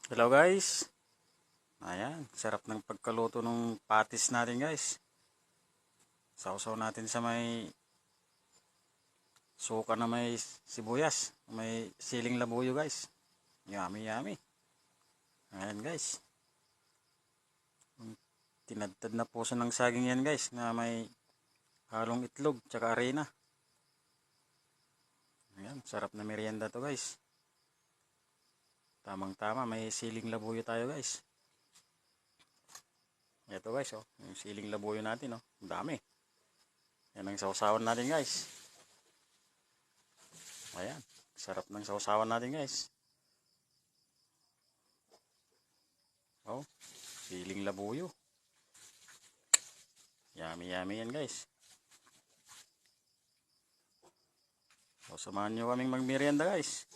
Hello guys. Ayan, sarap ng pagkaluto ng patis natin guys. Sausaw natin sa may suka na may sibuyas, may siling labuyo guys. Yummy yummy. Ayan guys. Tinadtad na puso ng saging yan guys na may halong itlog tsaka arena. Ayan, sarap na merienda to guys. Tamang tama, may siling labuyo tayo guys. Ito guys, oh, yung siling labuyo natin, oh, ang dami. Yan ang sausawan natin guys. Ayan, sarap ng sausawan natin guys. Oh, siling labuyo. Yummy yummy yan guys. So, samahan nyo kaming magmerienda guys.